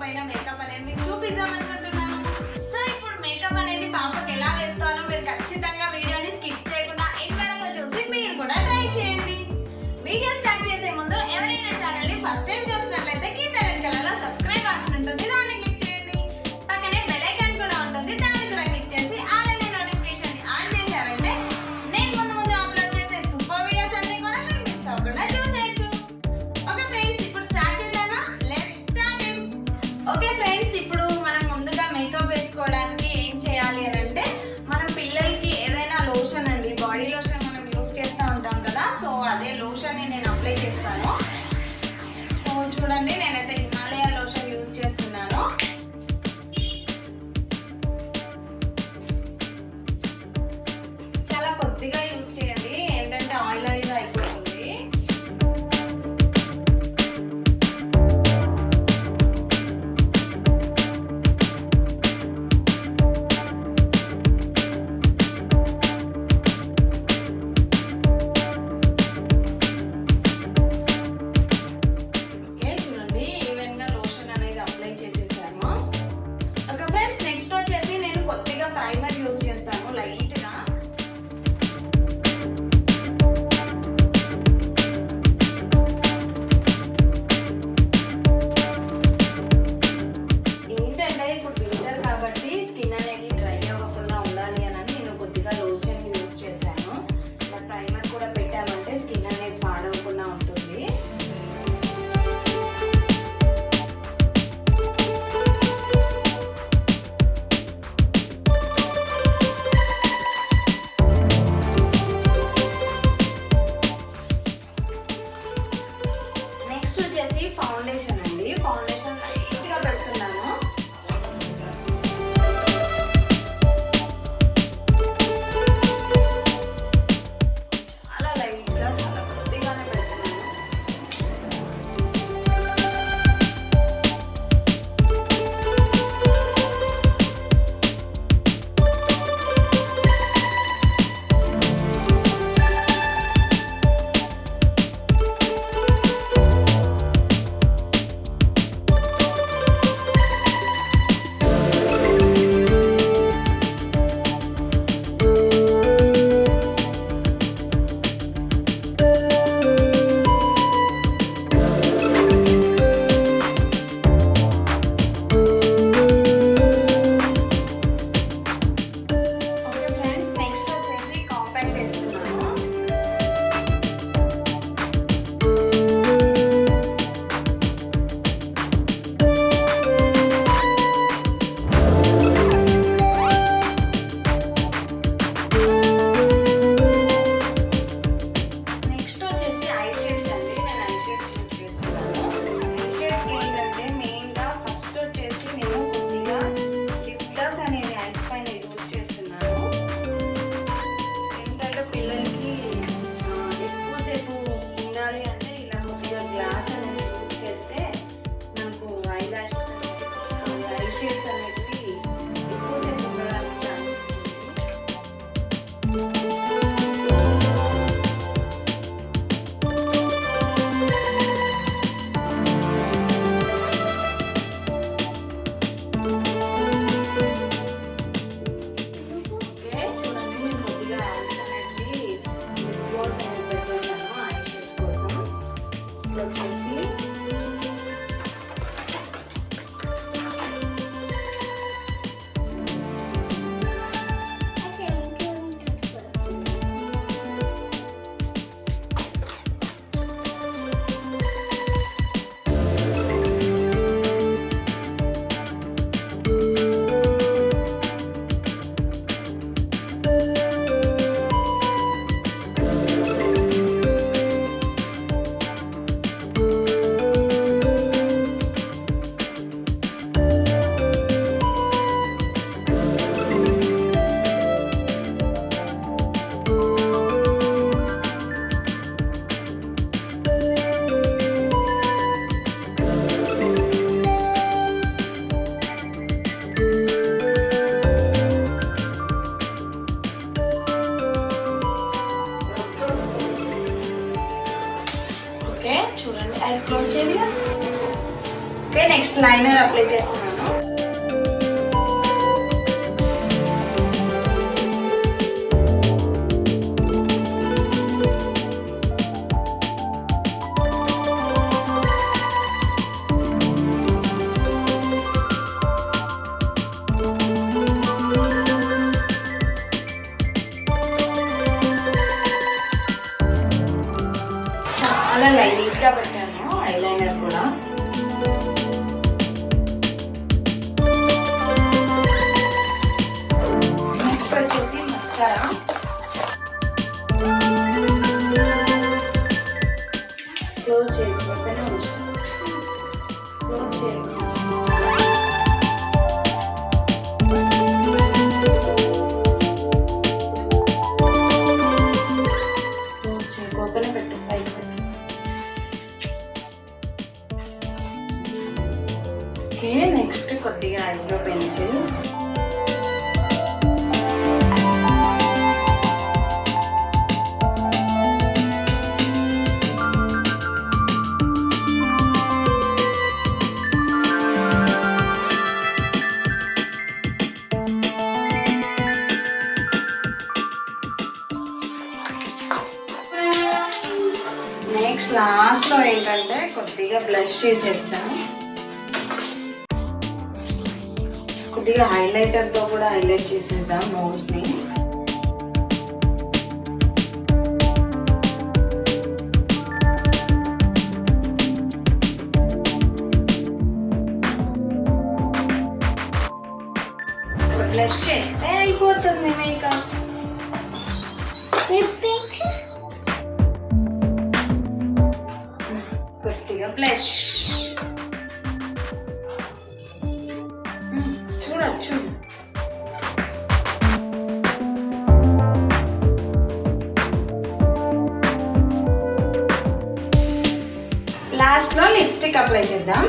పైన మేకప్ అనేది మీకు చూపిద్దాం అనుకుంటున్నాను. సో ఇప్పుడు మేకప్ అనేది పాపకి ఎలా వేస్తానో మీరు ఖచ్చితంగా వీడియోని స్కిప్ చేయకుండా ఎంతవరకు చూసి మీరు కూడా ట్రై చేయండి. వీడియో స్టార్ట్ చేసే ముందు ఎవరైనా ఛానల్ని ఫస్ట్ టైం చూసినట్లయితే కింద రెడ్ కలర్లో సబ్స్క్రైబ్ ఆప్షన్ ఉంటుంది, దాన్ని క్లిక్ చేయండి. పక్కనే బెల్ ఐకాన్ కూడా ఉంటుంది, దాన్ని కూడా క్లిక్ చేసి ఆల్ అనే నోటిఫికేషన్ ఆన్ చేశారంటే నేను ముందు అప్లోడ్ చేసే సూపర్ వీడియోస్ అన్ని కూడా మీరు మిస్ అవ్వకుండా చూసేయచ్చు. ఓకే ఫ్రెండ్స్, ఇప్పుడు స్టార్ట్ చేద్దామా? Let's start. Okay next liner apply చేస్తున్నాను. చాలా లైట్గా పెట్టాను ఐలైనర్ కూడా. నెక్స్ట్ వచ్చేసి మస్కారా. క్లోజ్ చేయండి, పక్కనే ఉంచాను. క్లోజ్ చేయండి. ఓపెన్ పెట్టు, పైకి పెట్టు. ఓకే, నెక్స్ట్ కొద్దిగా ఐబ్రో పెన్సిల్. నెక్స్ట్ లాస్ట్లో ఏంటంటే కొద్దిగా బ్లష్ చేసేస్తాను. కొద్దిగా హైలైటర్తో కూడా హైలైట్ చేసేద్దాం నోస్ని. బ్లష్ చేస్తే అయిపోతుంది మేకప్. కొద్దిగా బ్లష్ చూడొచ్చు. లాస్ట్లో లిప్స్టిక్ అప్లై చేద్దాం.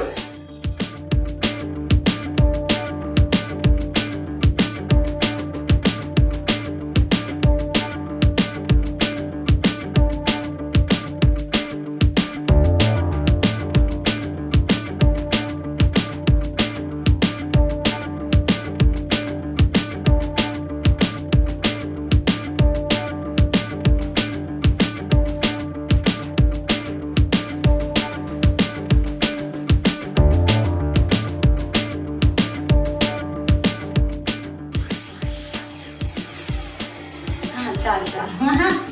చాలు చాలు,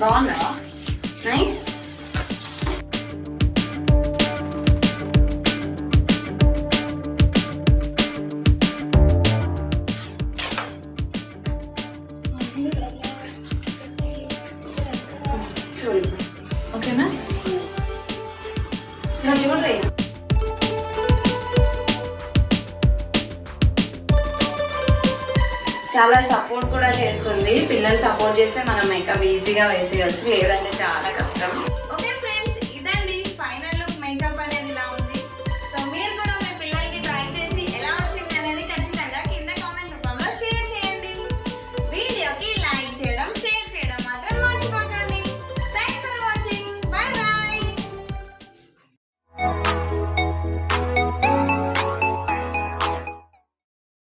బాగుందా? నైస్. చూడు, ఓకేనా? చూడండి, చాలా సపోర్ట్ కూడా చేస్తుంది. పిల్లలు సపోర్ట్ చేస్తే మనం మేకప్ ఈజీగా వేసేయచ్చు, లేదంటే చాలా కష్టం. ఓకే.